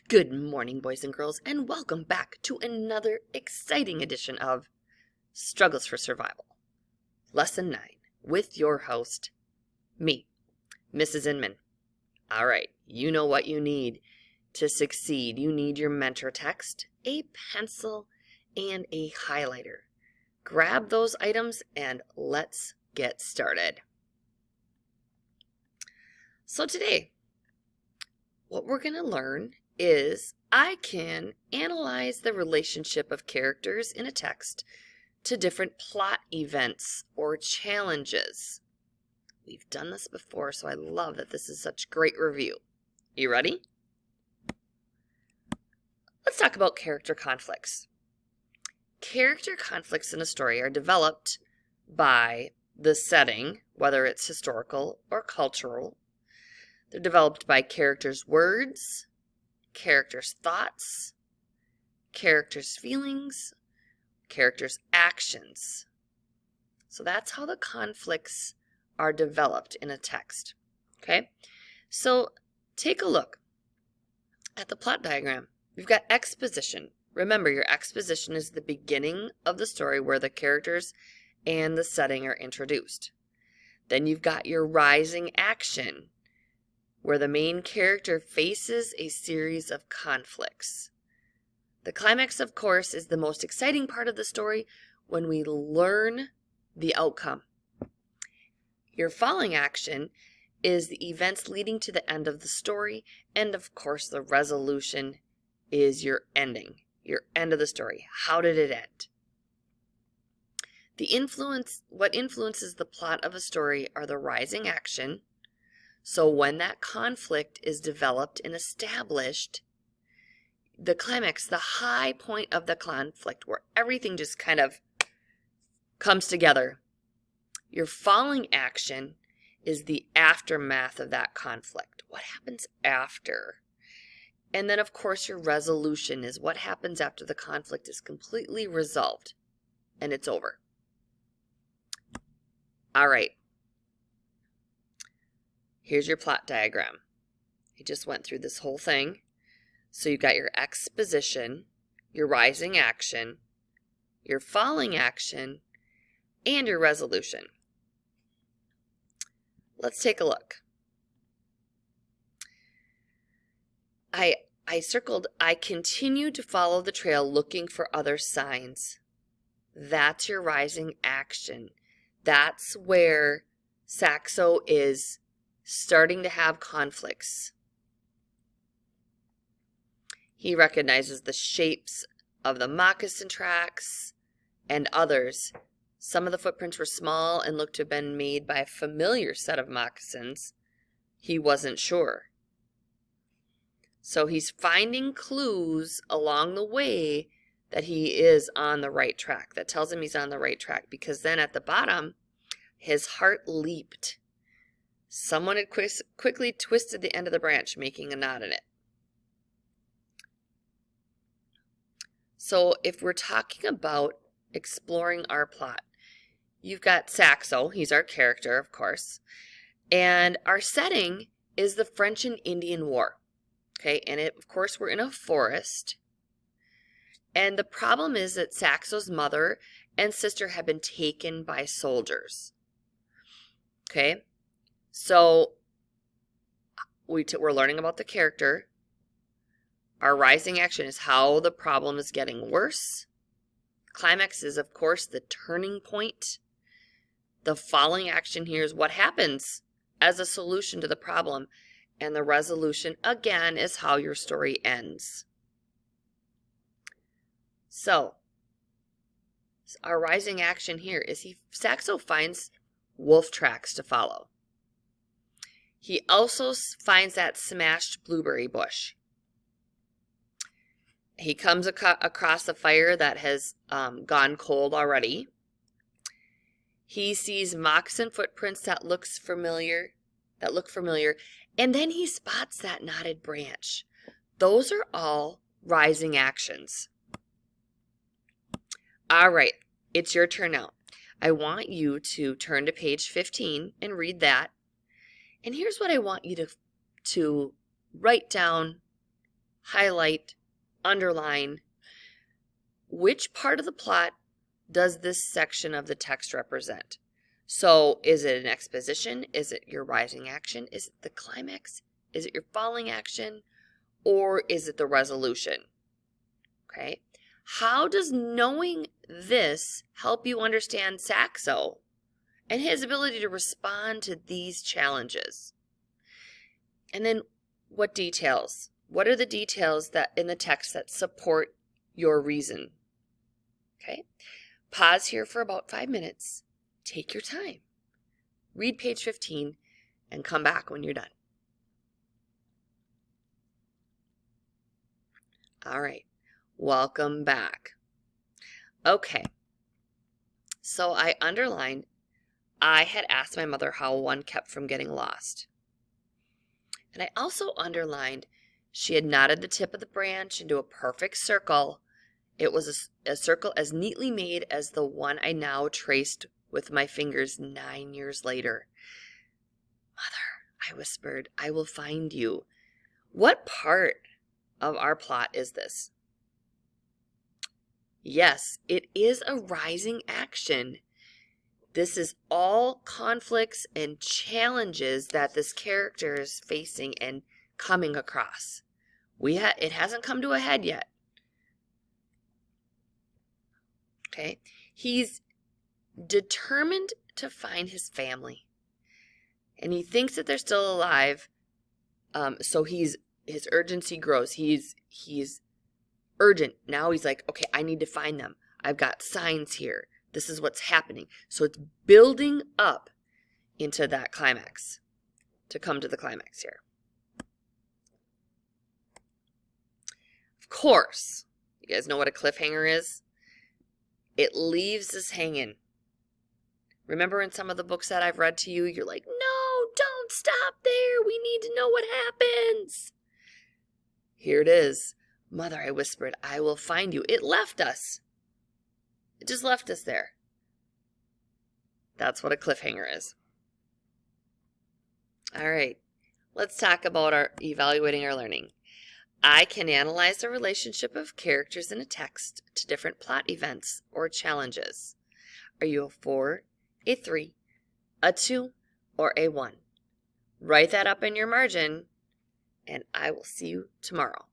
Good morning, boys and girls, and welcome back to another exciting edition of Struggles for Survival, Lesson 9, with your host, me, Mrs. Inman. All right, you know what you need to succeed. You need your mentor text, a pencil, and a highlighter. Grab those items and let's get started. So today, what we're going to learn is I can analyze the relationship of characters in a text to different plot events or challenges. We've done this before, so I love that this is such great review. You ready? Let's talk about character conflicts. Character conflicts in a story are developed by the setting, whether it's historical or cultural. They're developed by characters' words, characters' thoughts, characters' feelings, characters' actions. So that's how the conflicts are developed in a text. Okay? So take a look at the plot diagram. We've got exposition. Remember, your exposition is the beginning of the story where the characters and the setting are introduced. Then you've got your rising action, where the main character faces a series of conflicts. The climax, of course, is the most exciting part of the story when we learn the outcome. Your falling action is the events leading to the end of the story, and of course the resolution is your ending, your end of the story. How did it end? What influences the plot of a story are the rising action. So when that conflict is developed and established, the climax, the high point of the conflict where everything just kind of comes together. Your falling action is the aftermath of that conflict. What happens after? And then, of course, your resolution is what happens after the conflict is completely resolved and it's over. All right. Here's your plot diagram. I just went through this whole thing. So you've got your exposition, your rising action, your falling action, and your resolution. Let's take a look. I circled, I continue to follow the trail looking for other signs. That's your rising action. That's where Saxo is starting to have conflicts. He recognizes the shapes of the moccasin tracks and others. Some of the footprints were small and looked to have been made by a familiar set of moccasins. He wasn't sure. So he's finding clues along the way that he is on the right track. That tells him he's on the right track, because then at the bottom, his heart leaped. Someone had quickly twisted the end of the branch, making a knot in it. So if we're talking about exploring our plot, you've got Saxo, he's our character, of course, and our setting is the French and Indian War. Okay, and of course we're in a forest, and the problem is that Saxo's mother and sister have been taken by soldiers. Okay, so we're learning about the character. Our rising action is how the problem is getting worse. Climax is, of course, the turning point. The falling action here is what happens as a solution to the problem. And the resolution, again, is how your story ends. So, our rising action here is Saxo finds wolf tracks to follow. He also finds that smashed blueberry bush. He comes across a fire that has gone cold already. He sees moccasin footprints that look familiar, and then he spots that knotted branch. Those are all rising actions. All right, it's your turn now. I want you to turn to page 15 and read that. And here's what I want you to write down highlight, underline. Which part of the plot does this section of the text represent? So is it an exposition? Is it your rising action? Is it the climax? Is it your falling action? Or is it the resolution? Okay. How does knowing this help you understand Saxo and his ability to respond to these challenges? And then what details? What are the details that in the text that support your reason? Okay. Pause here for about 5 minutes. Take your time. Read page 15 and come back when you're done. All right. Welcome back. Okay. So I underlined, I had asked my mother how one kept from getting lost. And I also underlined, she had knotted the tip of the branch into a perfect circle. It was a circle as neatly made as the one I now traced with my fingers 9 years later. Mother, I whispered, I will find you. What part of our plot is this? Yes, it is a rising action. This is all conflicts and challenges that this character is facing and coming across. It hasn't come to a head yet. Okay? He's determined to find his family. And he thinks that they're still alive. So his urgency grows. He's urgent. Now he's like, okay, I need to find them. I've got signs here. This is what's happening. So it's building up into that climax, to come to the climax here. Of course, you guys know what a cliffhanger is? It leaves us hanging. Remember in some of the books that I've read to you, you're like, no, don't stop there. We need to know what happens. Here it is. Mother, I whispered, I will find you. It left us. It just left us there. That's what a cliffhanger is. All right. Let's talk about evaluating our learning. I can analyze the relationship of characters in a text to different plot events or challenges. Are you a 4, a 3, a 2, or a 1? Write that up in your margin, and I will see you tomorrow.